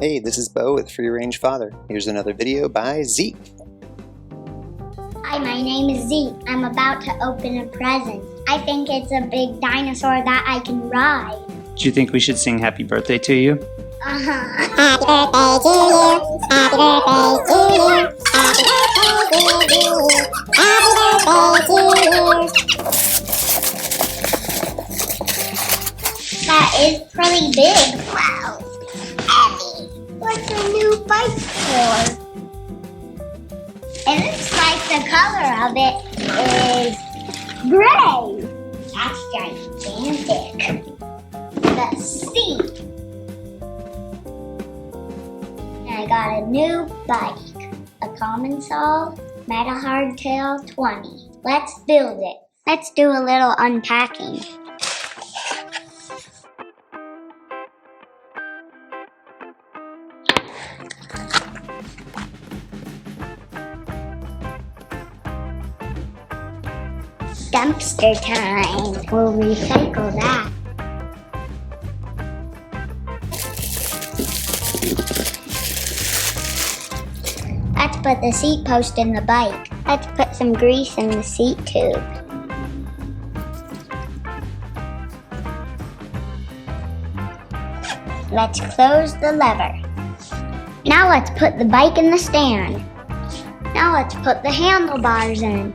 Hey, this is Bo with Free Range Father. Here's another video by Zeke. Hi, my name is Zeke. I'm about to open a present. I think it's a big dinosaur that I can ride. Do you think we should sing happy birthday to you? Happy birthday to you. Happy birthday to you. Happy birthday to you. That is pretty big. Wow. Heavy. What's a new bike for? It looks like the color of it is gray. That's gigantic. Let's see. I got a new bike. A Commencal Meta HT 20. Let's build it. Let's do a little unpacking. Dumpster time. We'll recycle that. Let's put the seat post in the bike. Let's put some grease in the seat tube. Let's close the lever. Now let's put the bike in the stand. Now let's put the handlebars in.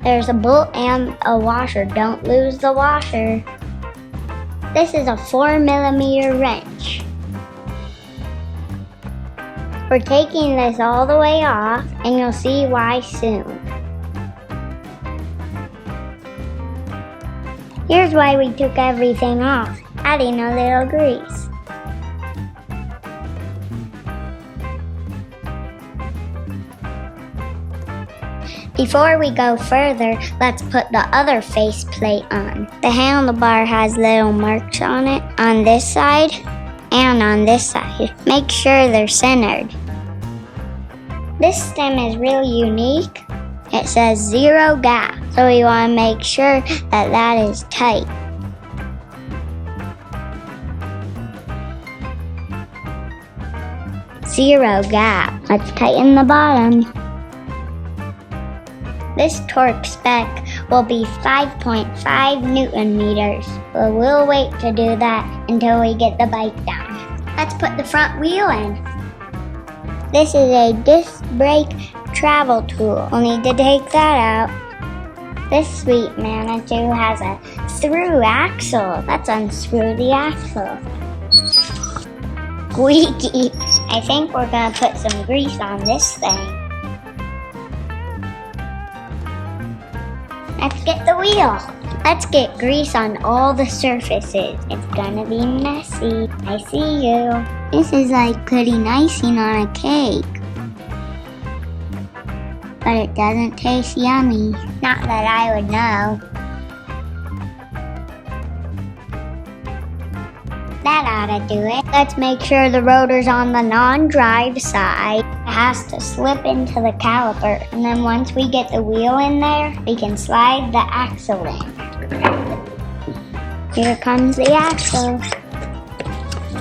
There's a bolt and a washer. Don't lose the washer. This is a 4mm wrench. We're taking this all the way off, and you'll see why soon. Here's why we took everything off, adding a little grease. Before we go further, let's put the other faceplate on. The handlebar has little marks on it on this side and on this side. Make sure they're centered. This stem is really unique. It says 0 gap, so we want to make sure that that is tight. Zero gap. Let's tighten the bottom. This torque spec will be 5.5 Newton meters, but we'll wait to do that until we get the bike down. Let's put the front wheel in. This is a disc brake travel tool. We'll need to take that out. This sweet Manitou has a through axle. Let's unscrew the axle. Squeaky. I think we're gonna put some grease on this thing. Let's get the wheel. Let's get grease on all the surfaces. It's gonna be messy. I see you. This is like putting icing on a cake. But it doesn't taste yummy. Not that I would know. That ought to do it. Let's make sure the rotor's on the non-drive side. It has to slip into the caliper. And then once we get the wheel in there, we can slide the axle in. Here comes the axle.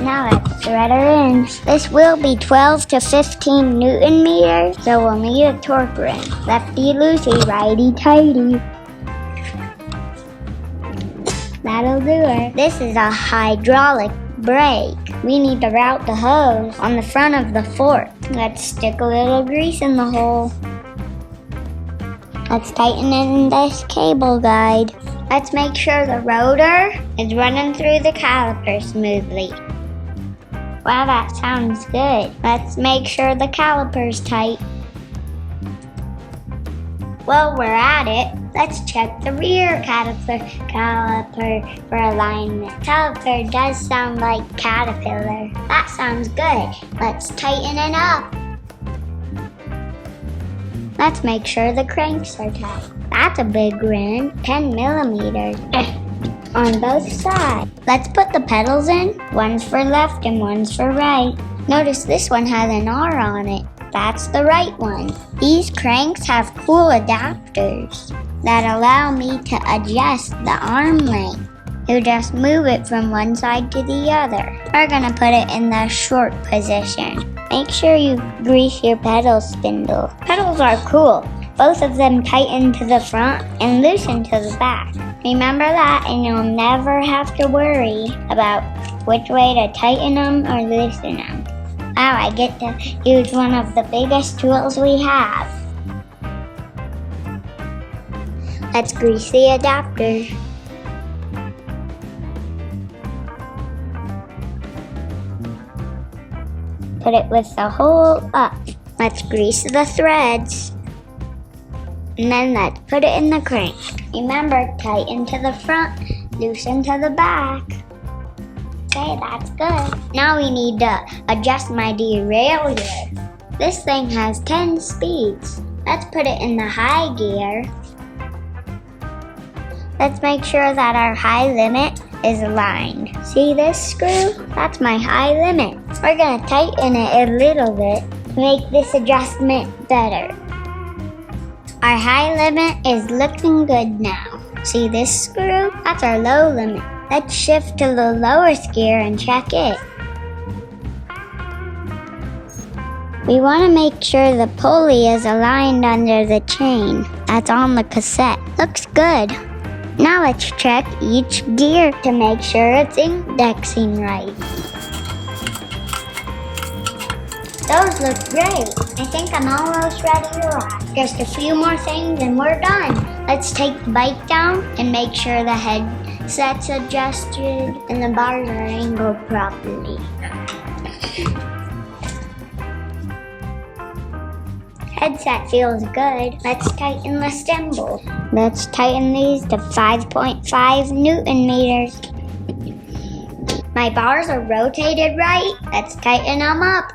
Now let's thread her in. This will be 12 to 15 Newton meters, so we'll need a torque wrench. Lefty loosey, righty tighty. That'll do it. This is a hydraulic brake. We need to route the hose on the front of the fork. Let's stick a little grease in the hole. Let's tighten in this cable guide. Let's make sure the rotor is running through the caliper smoothly. Wow, that sounds good. Let's make sure the caliper's tight. While we're at it, let's check the rear caliper for alignment. Caliper does sound like caterpillar. That sounds good. Let's tighten it up. Let's make sure the cranks are tight. That's a big ring, 10 millimeters on both sides. Let's put the pedals in. One's for left and one's for right. Notice this one has an R on it. That's the right one. These cranks have cool adapters that allow me to adjust the arm length. You just move it from one side to the other. We're gonna put it in the short position. Make sure you grease your pedal spindle. Pedals are cool. Both of them tighten to the front and loosen to the back. Remember that, and you'll never have to worry about which way to tighten them or loosen them. Wow, I get to use one of the biggest tools we have. Let's grease the adapter. Put it with the hole up. Let's grease the threads. And then let's put it in the crank. Remember, tighten to the front, loosen to the back. Okay, that's good. Now we need to adjust my derailleur. This thing has 10 speeds. Let's put it in the high gear. Let's make sure that our high limit is aligned. See this screw? That's my high limit. We're gonna tighten it a little bit to make this adjustment better. Our high limit is looking good now. See this screw? That's our low limit. Let's shift to the lowest gear and check it. We want to make sure the pulley is aligned under the chain that's on the cassette. Looks good. Now let's check each gear to make sure it's indexing right. Those look great. I think I'm almost ready to rock. Just a few more things and we're done. Let's take the bike down and make sure the headset's adjusted and the bars are angled properly. Headset feels good. Let's tighten the cymbal. Let's tighten these to 5.5 Newton meters. My bars are rotated right. Let's tighten them up.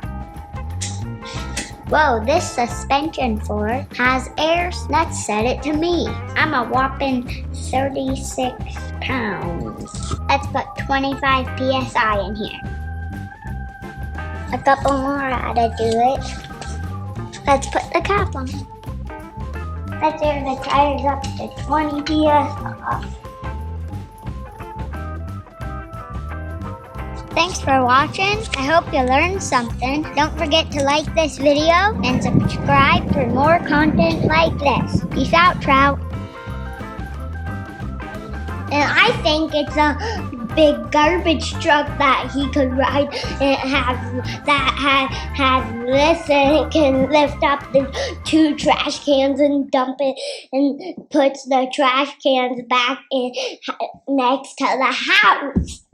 Whoa, this suspension fork has air. Let's set it to me. I'm a whopping 36 pounds. Let's put 25 PSI in here. A couple more how to do it. Let's put the cap on. Let's air the tires up to 20 PSI. Thanks for watching. I hope you learned something. Don't forget to like this video and subscribe for more content like this. Peace out, Trout. And I think it's a big garbage truck that he could ride and has this, and it can lift up the 2 trash cans and dump it and puts the trash cans back in next to the house.